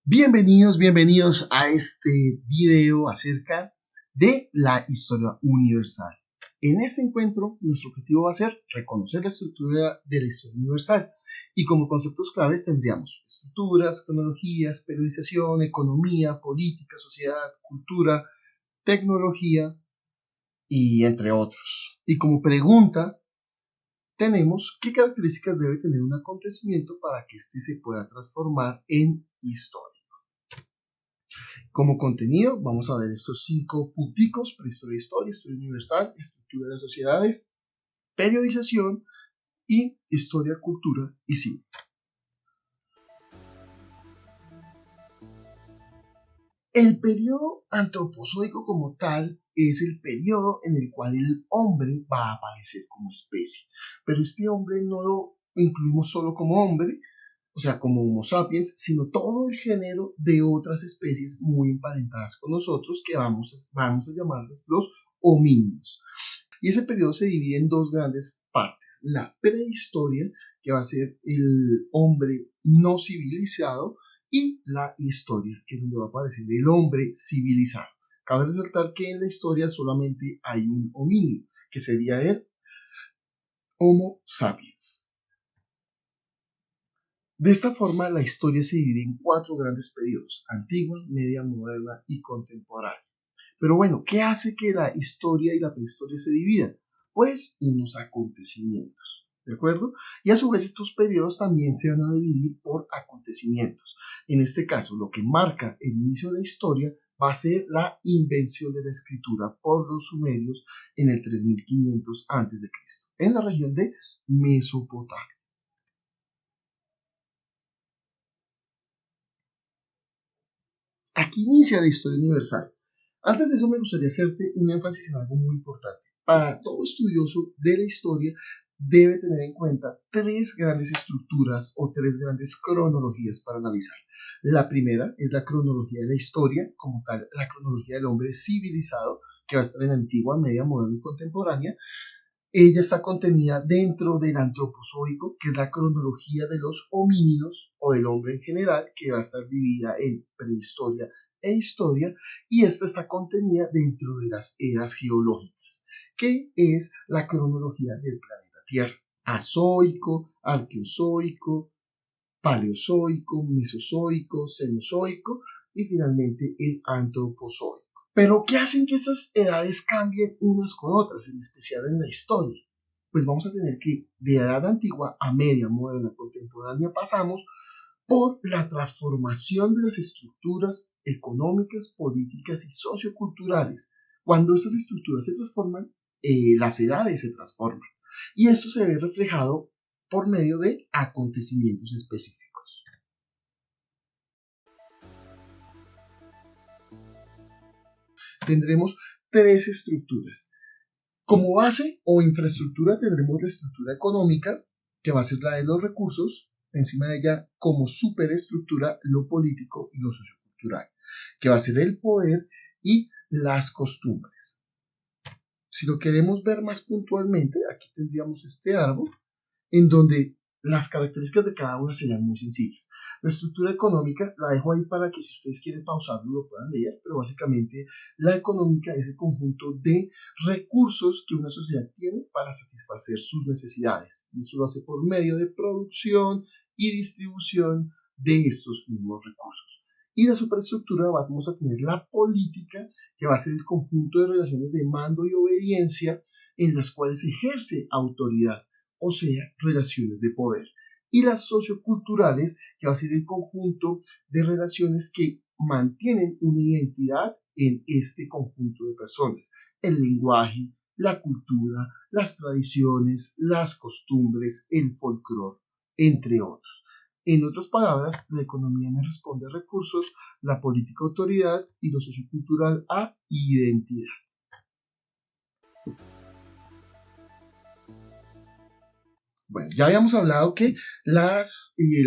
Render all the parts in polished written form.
Bienvenidos a este video acerca de la historia universal. En este encuentro, nuestro objetivo va a ser reconocer la estructura de la historia universal y como conceptos claves tendríamos estructuras, cronologías, periodización, economía, política, sociedad, cultura, tecnología y entre otros. Y como pregunta tenemos qué características debe tener un acontecimiento para que éste se pueda transformar en historia. Como contenido vamos a ver estos 5 punticos: prehistoria, historia universal, estructura de las sociedades, periodización y historia, cultura y cine. El periodo antropozoico como tal es el periodo en el cual el hombre va a aparecer como especie, pero este hombre no lo incluimos solo como hombre, o sea, como Homo sapiens, sino todo el género de otras especies muy emparentadas con nosotros que vamos a llamarles los homínidos. Y ese periodo se divide en 2 grandes partes: la prehistoria, que va a ser el hombre no civilizado, y la historia, que es donde va a aparecer el hombre civilizado. Cabe resaltar que en la historia solamente hay un homínido, que sería el Homo sapiens. De esta forma, la historia se divide en 4 grandes periodos: antigua, media, moderna y contemporánea. Pero bueno, ¿qué hace que la historia y la prehistoria se dividan? Pues unos acontecimientos, ¿de acuerdo? Y a su vez estos periodos también se van a dividir por acontecimientos. En este caso, lo que marca el inicio de la historia va a ser la invención de la escritura por los sumerios en el 3500 a.C., en la región de Mesopotamia. Aquí inicia la historia universal. Antes de eso me gustaría hacerte un énfasis en algo muy importante. Para todo estudioso de la historia debe tener en cuenta 3 grandes estructuras o 3 grandes cronologías para analizar. La primera es la cronología de la historia, como tal, la cronología del hombre civilizado, que va a estar en antigua, media, moderna y contemporánea. Ella está contenida dentro del antropozoico, que es la cronología de los homínidos o del hombre en general, que va a estar dividida en prehistoria e historia, y esta está contenida dentro de las eras geológicas, que es la cronología del planeta Tierra: azoico, arqueozoico, paleozoico, mesozoico, cenozoico y finalmente el antropozoico. Pero ¿qué hacen que esas edades cambien unas con otras, en especial en la historia? Pues vamos a tener que de edad antigua a media, moderna, contemporánea pasamos por la transformación de las estructuras económicas, políticas y socioculturales. Cuando estas estructuras se transforman, las edades se transforman. Y esto se ve reflejado por medio de acontecimientos específicos. Tendremos 3 estructuras. Como base o infraestructura tendremos la estructura económica, que va a ser la de los recursos. Encima de ella, como superestructura, lo político y lo sociocultural, que va a ser el poder y las costumbres. Si lo queremos ver más puntualmente, aquí tendríamos este árbol en donde las características de cada una serían muy sencillas. La estructura económica la dejo ahí para que si ustedes quieren pausarlo lo puedan leer, pero básicamente la económica es el conjunto de recursos que una sociedad tiene para satisfacer sus necesidades. Y eso lo hace por medio de producción y distribución de estos mismos recursos. Y la superestructura vamos a tener la política, que va a ser el conjunto de relaciones de mando y obediencia en las cuales se ejerce autoridad, o sea, relaciones de poder. Y las socioculturales, que va a ser el conjunto de relaciones que mantienen una identidad en este conjunto de personas: el lenguaje, la cultura, las tradiciones, las costumbres, el folclore, entre otros. En otras palabras, la economía me responde a recursos, la política a autoridad y lo sociocultural a identidad. Bueno, ya habíamos hablado que la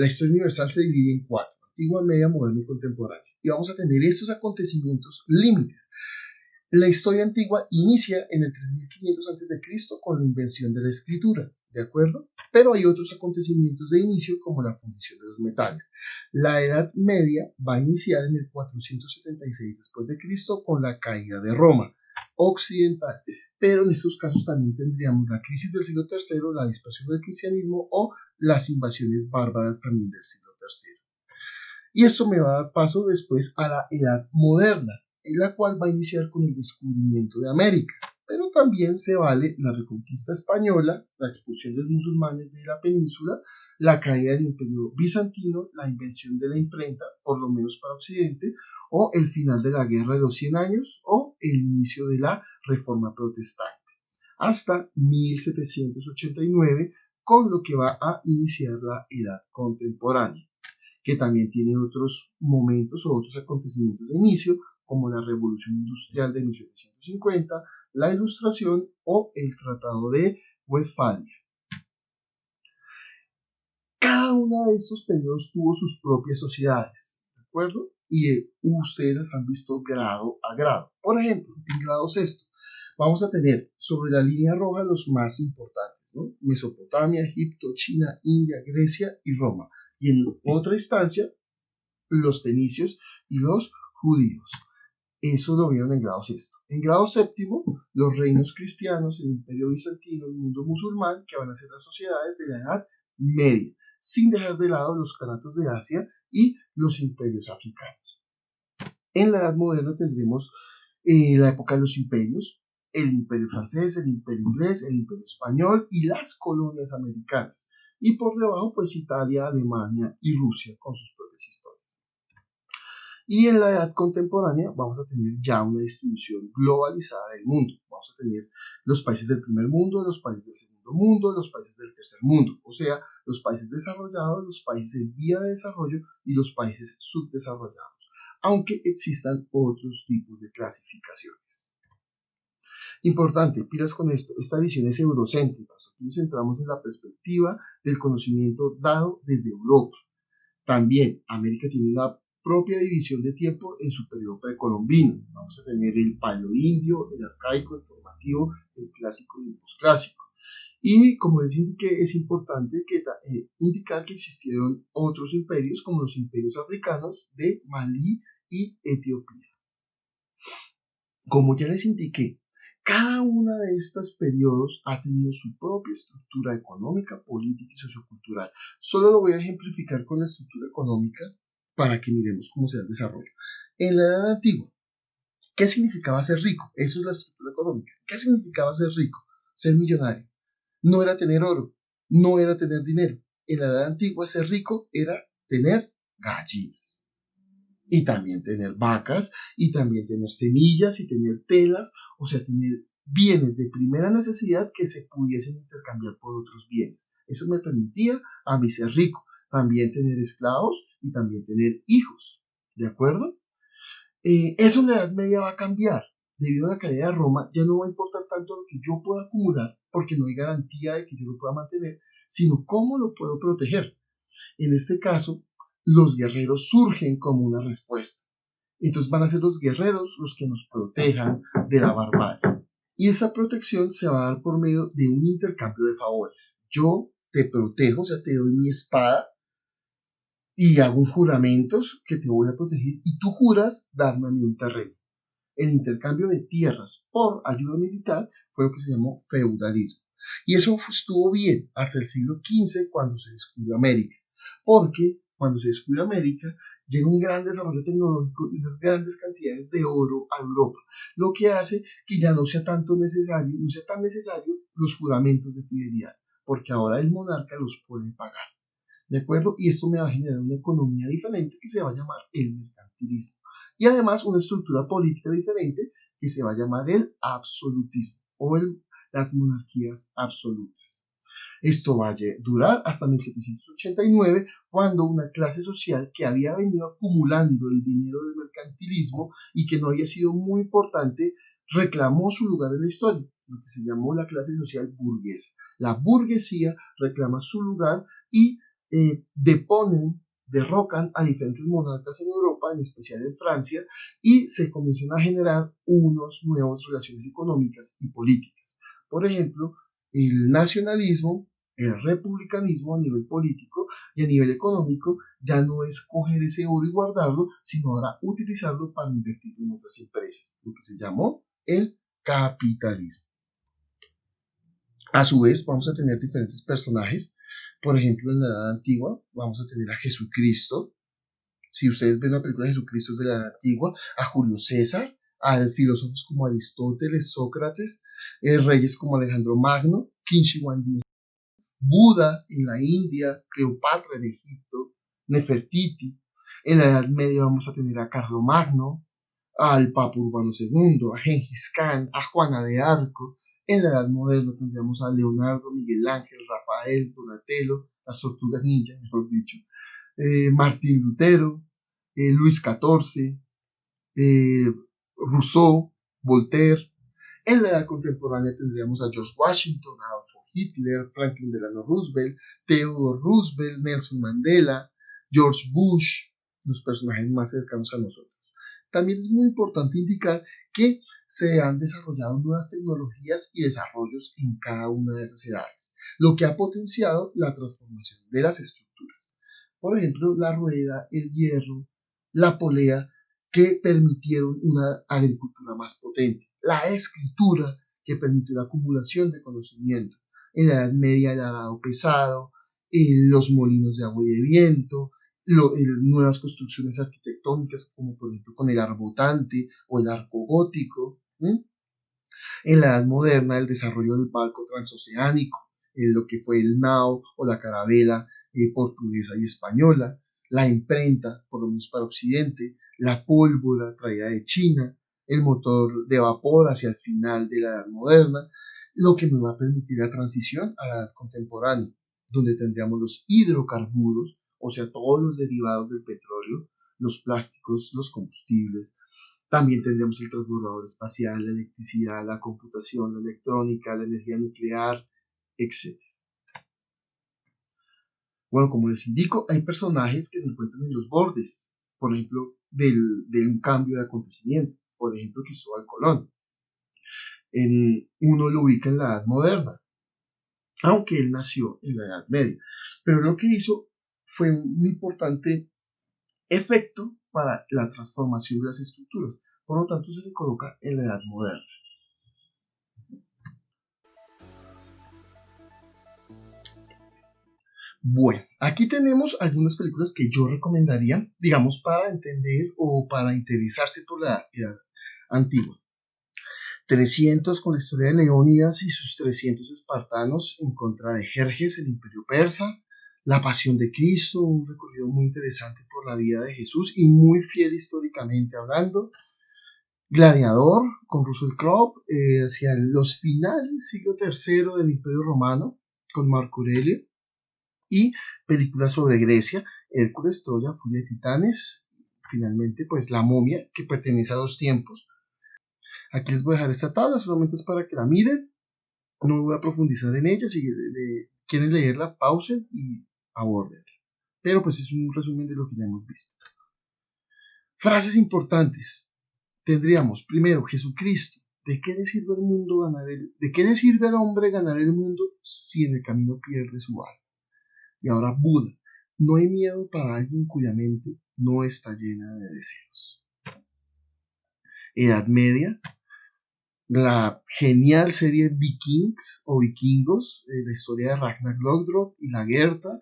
historia universal se divide en cuatro: antigua, media, moderna y contemporánea. Y vamos a tener estos acontecimientos límites. La historia antigua inicia en el 3500 a.C. con la invención de la escritura, ¿de acuerdo? Pero hay otros acontecimientos de inicio como la fundición de los metales. La Edad Media va a iniciar en el 476 después de Cristo con la caída de Roma occidental, pero en estos casos también tendríamos la crisis del siglo III, la dispersión del cristianismo o las invasiones bárbaras también del siglo III. Y esto me va a dar paso después a la Edad Moderna, en la cual va a iniciar con el descubrimiento de América, pero también se vale la reconquista española, la expulsión de los musulmanes de la península, la caída del imperio bizantino, la invención de la imprenta, por lo menos para Occidente, o el final de la Guerra de los 100 años, o el inicio de la Reforma Protestante, hasta 1789, con lo que va a iniciar la Edad Contemporánea, que también tiene otros momentos o otros acontecimientos de inicio, como la Revolución Industrial de 1750, la Ilustración o el Tratado de Westfalia. Cada uno de estos periodos tuvo sus propias sociedades, ¿de acuerdo? Y ustedes las han visto grado a grado. Por ejemplo, en grado sexto, vamos a tener sobre la línea roja los más importantes, ¿no? Mesopotamia, Egipto, China, India, Grecia y Roma. Y en otra instancia, los fenicios y los judíos. Eso lo vieron en grado sexto. En grado séptimo, los reinos cristianos, el imperio bizantino, el mundo musulmán, que van a ser las sociedades de la Edad Media, sin dejar de lado los canatos de Asia y los imperios africanos. En la Edad Moderna tendremos la época de los imperios, el imperio francés, el imperio inglés, el imperio español y las colonias americanas. Y por debajo, pues Italia, Alemania y Rusia con sus propias historias. Y en la edad contemporánea vamos a tener ya una distribución globalizada del mundo. Vamos a tener los países del primer mundo, los países del segundo mundo, los países del tercer mundo, o sea, los países desarrollados, los países en vía de desarrollo y los países subdesarrollados, aunque existan otros tipos de clasificaciones. Importante, pilas con esto, esta visión es eurocéntrica, aquí nos centramos en la perspectiva del conocimiento dado desde Europa. También América tiene una propia división de tiempo en su periodo precolombino. Vamos a tener el paleoindio, el arcaico, el formativo, el clásico y el posclásico. Y como les indiqué, es importante indicar que existieron otros imperios como los imperios africanos de Malí y Etiopía. Como ya les indiqué, cada uno de estos periodos ha tenido su propia estructura económica, política y sociocultural. Solo lo voy a ejemplificar con la estructura económica para que miremos cómo se da el desarrollo. En la Edad Antigua, ¿qué significaba ser rico? Eso es la estructura económica. ¿Qué significaba ser rico? Ser millonario. No era tener oro, no era tener dinero. En la Edad Antigua ser rico era tener gallinas. Y también tener vacas, y también tener semillas, y tener telas, o sea, tener bienes de primera necesidad que se pudiesen intercambiar por otros bienes. Eso me permitía a mí ser rico. También tener esclavos y también tener hijos, ¿de acuerdo? Eso en la Edad Media va a cambiar. Debido a la caída de Roma, ya no va a importar tanto lo que yo pueda acumular, porque no hay garantía de que yo lo pueda mantener, sino cómo lo puedo proteger. En este caso, los guerreros surgen como una respuesta. Entonces van a ser los guerreros los que nos protejan de la barbarie. Y esa protección se va a dar por medio de un intercambio de favores. Yo te protejo, o sea, te doy mi espada y hago un juramento que te voy a proteger y tú juras darme a mí un terreno. El intercambio de tierras por ayuda militar fue lo que se llamó feudalismo. Y eso estuvo bien hasta el siglo XV cuando se descubrió América. Porque cuando se descubre América llega un gran desarrollo tecnológico y unas grandes cantidades de oro a Europa, lo que hace que ya no sea tan necesario los juramentos de fidelidad, porque ahora el monarca los puede pagar. ¿De acuerdo? Y esto me va a generar una economía diferente que se va a llamar el mercantilismo. Y además una estructura política diferente que se va a llamar el absolutismo o las monarquías absolutas. Esto va a durar hasta 1789, cuando una clase social que había venido acumulando el dinero del mercantilismo y que no había sido muy importante, reclamó su lugar en la historia lo que se llamó la clase social burguesa. La burguesía reclama su lugar y derrocan a diferentes monarcas en Europa, en especial en Francia, y se comienzan a generar unas nuevas relaciones económicas y políticas. Por ejemplo, el nacionalismo, el republicanismo a nivel político y a nivel económico ya no es coger ese oro y guardarlo, sino ahora utilizarlo para invertirlo en otras empresas, lo que se llamó el capitalismo. A su vez, vamos a tener diferentes personajes. Por ejemplo, en la Edad Antigua vamos a tener a Jesucristo. Si ustedes ven la película de Jesucristo de la Edad Antigua, a Julio César, a filósofos como Aristóteles, Sócrates, reyes como Alejandro Magno, Qin Shi Huang, Buda en la India, Cleopatra en Egipto, Nefertiti. En la Edad Media vamos a tener a Carlomagno, al Papa Urbano II, a Gengis Khan, a Juana de Arco. En la Edad Moderna tendríamos a Leonardo, Miguel Ángel, Rafael, Donatello, las tortugas ninja, mejor dicho, Martín Lutero, Luis XIV, Rousseau, Voltaire. En la edad contemporánea tendríamos a George Washington, Adolfo Hitler, Franklin Delano Roosevelt, Theodore Roosevelt, Nelson Mandela, George Bush, los personajes más cercanos a nosotros. También es muy importante indicar que se han desarrollado nuevas tecnologías y desarrollos en cada una de esas edades, lo que ha potenciado la transformación de las estructuras. Por ejemplo, la rueda, el hierro, la polea, que permitieron una agricultura más potente. La escritura, que permitió la acumulación de conocimiento. En la Edad Media el arado pesado, los molinos de agua y de viento, nuevas construcciones arquitectónicas como por ejemplo con el arbotante o el arco gótico. En la Edad Moderna el desarrollo del barco transoceánico, lo que fue el nao o la carabela portuguesa y española, la imprenta, por lo menos para Occidente, la pólvora traída de China, el motor de vapor hacia el final de la Edad Moderna, lo que nos va a permitir la transición a la Edad Contemporánea, donde tendríamos los hidrocarburos, o sea, todos los derivados del petróleo, los plásticos, los combustibles. También tendríamos el transbordador espacial, la electricidad, la computación, la electrónica, la energía nuclear, etc. Bueno, como les indico, hay personajes que se encuentran en los bordes, por ejemplo, de un cambio de acontecimiento. Por ejemplo, Cristóbal Colón. Uno lo ubica en la Edad Moderna, aunque él nació en la Edad Media. Pero lo que hizo fue un importante efecto para la transformación de las estructuras. Por lo tanto, se le coloca en la Edad Moderna. Bueno, aquí tenemos algunas películas que yo recomendaría, digamos, para entender o para interesarse por la edad antigua. 300 con la historia de Leónidas y sus 300 espartanos en contra de Jerjes, el imperio persa. La pasión de Cristo, un recorrido muy interesante por la vida de Jesús y muy fiel históricamente hablando. Gladiador con Russell Crowe hacia los finales, siglo III del Imperio Romano, con Marco Aurelio. Y películas sobre Grecia, Hércules, Troya, Furia de Titanes, finalmente pues La Momia, que pertenece a dos tiempos. Aquí les voy a dejar esta tabla, solamente es para que la miren, no voy a profundizar en ella, si quieren leerla, pausen y aborden. Pero pues es un resumen de lo que ya hemos visto. Frases importantes. Tendríamos primero Jesucristo. ¿De qué le sirve al mundo ¿De qué le sirve al hombre ganar el mundo si en el camino pierde su alma? Y ahora Buda, no hay miedo para alguien cuya mente no está llena de deseos. Edad Media, la genial serie Vikings o Vikingos, la historia de Ragnar Lodbrok y la Gerta,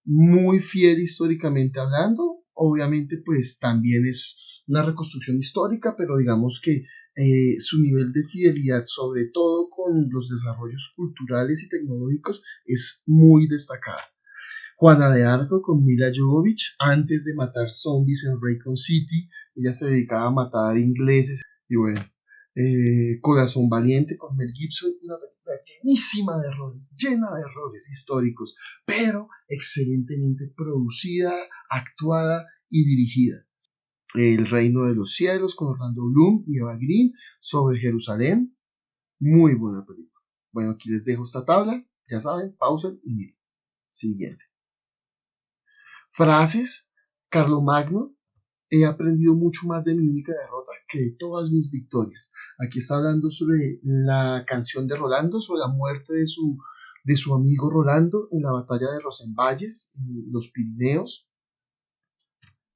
muy fiel históricamente hablando, obviamente pues también es una reconstrucción histórica, pero digamos que su nivel de fidelidad, sobre todo con los desarrollos culturales y tecnológicos, es muy destacado. Juana de Arco con Mila Jovovich, antes de matar zombies en Raycon City, ella se dedicaba a matar ingleses. Y bueno, Corazón Valiente con Mel Gibson, una película llena de errores históricos, pero excelentemente producida, actuada y dirigida. El Reino de los Cielos con Orlando Bloom y Eva Green sobre Jerusalén. Muy buena película. Bueno, aquí les dejo esta tabla. Ya saben, pausen y miren. Siguiente. Frases. Carlomagno. He aprendido mucho más de mi única derrota que de todas mis victorias. Aquí está hablando sobre la canción de Rolando, sobre la muerte de su amigo Rolando en la batalla de Rosenvalles, en los Pirineos.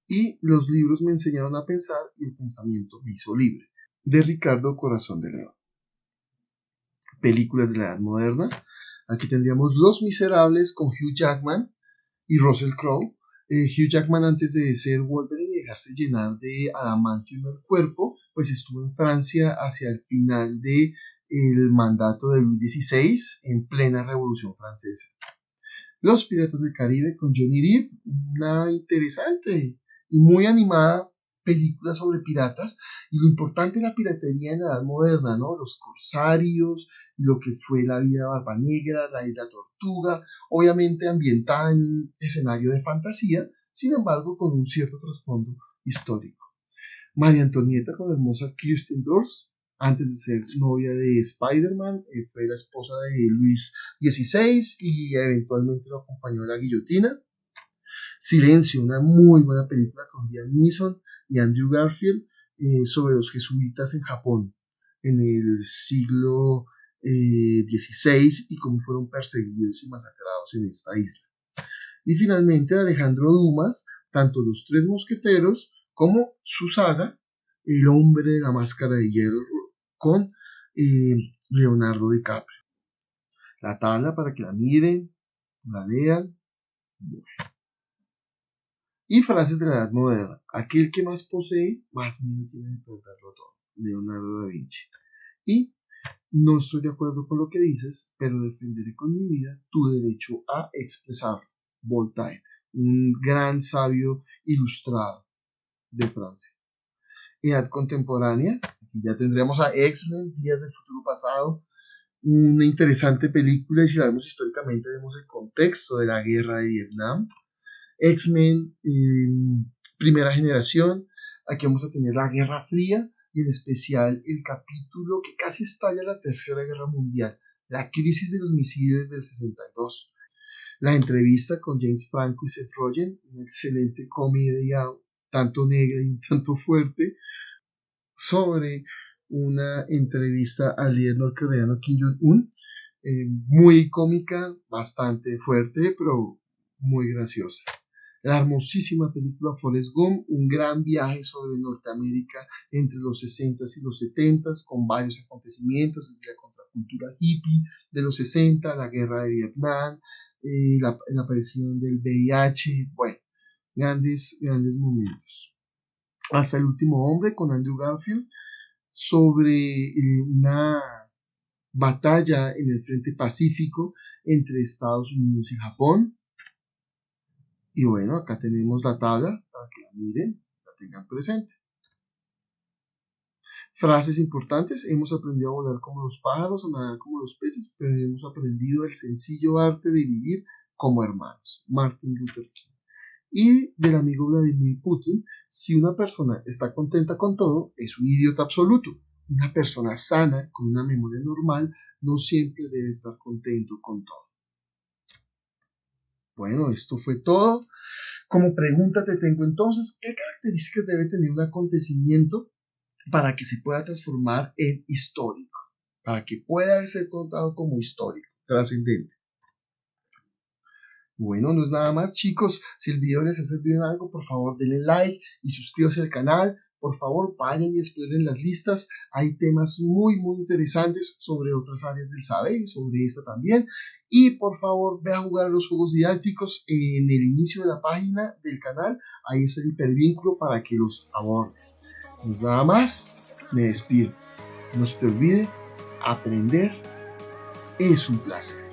Y los libros me enseñaron a pensar y el pensamiento me hizo libre. De Ricardo Corazón de León. Películas de la Edad Moderna. Aquí tendríamos Los Miserables con Hugh Jackman y Russell Crowe. Hugh Jackman, antes de ser Wolverine y dejarse llenar de adamantium el cuerpo, pues estuvo en Francia hacia el final del mandato de Luis XVI en plena Revolución Francesa. Los Piratas del Caribe con Johnny Depp, una interesante y muy animada película sobre piratas y lo importante de la piratería en la Edad Moderna, ¿no? Los corsarios y lo que fue la vida de Barba Negra, la isla Tortuga, obviamente ambientada en un escenario de fantasía, sin embargo con un cierto trasfondo histórico. María Antonieta con la hermosa Kirsten Dunst, antes de ser novia de Spider-Man, fue la esposa de Luis XVI y eventualmente lo acompañó a la guillotina. Silencio, una muy buena película con Liam Neeson y Andrew Garfield sobre los jesuitas en Japón en el siglo XVI y cómo fueron perseguidos y masacrados en esta isla. Y finalmente Alejandro Dumas, tanto Los Tres Mosqueteros como su saga El Hombre de la Máscara de Hierro con Leonardo DiCaprio. La tabla para que la miren, la lean. Bueno. Y frases de la Edad Moderna. Aquel que más posee, más miedo tiene de perderlo todo. Leonardo da Vinci. Y no estoy de acuerdo con lo que dices, pero defenderé con mi vida tu derecho a expresarlo. Voltaire, un gran sabio ilustrado de Francia. Edad contemporánea, aquí ya tendremos a X-Men, Días del Futuro Pasado, una interesante película y si la vemos históricamente vemos el contexto de la guerra de Vietnam. X-Men, primera generación, aquí vamos a tener la Guerra Fría y en especial el capítulo que casi estalla la Tercera Guerra Mundial, la crisis de los misiles del 62. La entrevista con James Franco y Seth Rogen, una excelente comedia, tanto negra y un tanto fuerte, sobre una entrevista al líder norcoreano Kim Jong-un, muy cómica, bastante fuerte, pero muy graciosa. La hermosísima película Forrest Gump, un gran viaje sobre Norteamérica entre los 60s y los 70s, con varios acontecimientos, desde la contracultura hippie de los 60, la guerra de Vietnam, la aparición del VIH, bueno, grandes momentos. Hasta el último hombre con Andrew Garfield, sobre una batalla en el frente pacífico entre Estados Unidos y Japón. Y bueno, acá tenemos la tabla para que la miren, la tengan presente. Frases importantes: hemos aprendido a volar como los pájaros, a nadar como los peces, pero hemos aprendido el sencillo arte de vivir como hermanos. Martin Luther King. Y del amigo Vladimir Putin: si una persona está contenta con todo, es un idiota absoluto. Una persona sana, con una memoria normal, no siempre debe estar contento con todo. Bueno, esto fue todo. Como pregunta te tengo entonces, ¿qué características debe tener un acontecimiento para que se pueda transformar en histórico? Para que pueda ser contado como histórico, trascendente. Bueno, no es nada más, chicos. Si el video les ha servido en algo, por favor denle like y suscríbanse al canal. Por favor, vayan y exploren las listas. Hay temas muy interesantes sobre otras áreas del saber y sobre esta también. Y por favor, ve a jugar los juegos didácticos en el inicio de la página del canal. Ahí está el hipervínculo para que los abordes. No es nada más. Me despido. No se te olvide, aprender es un placer.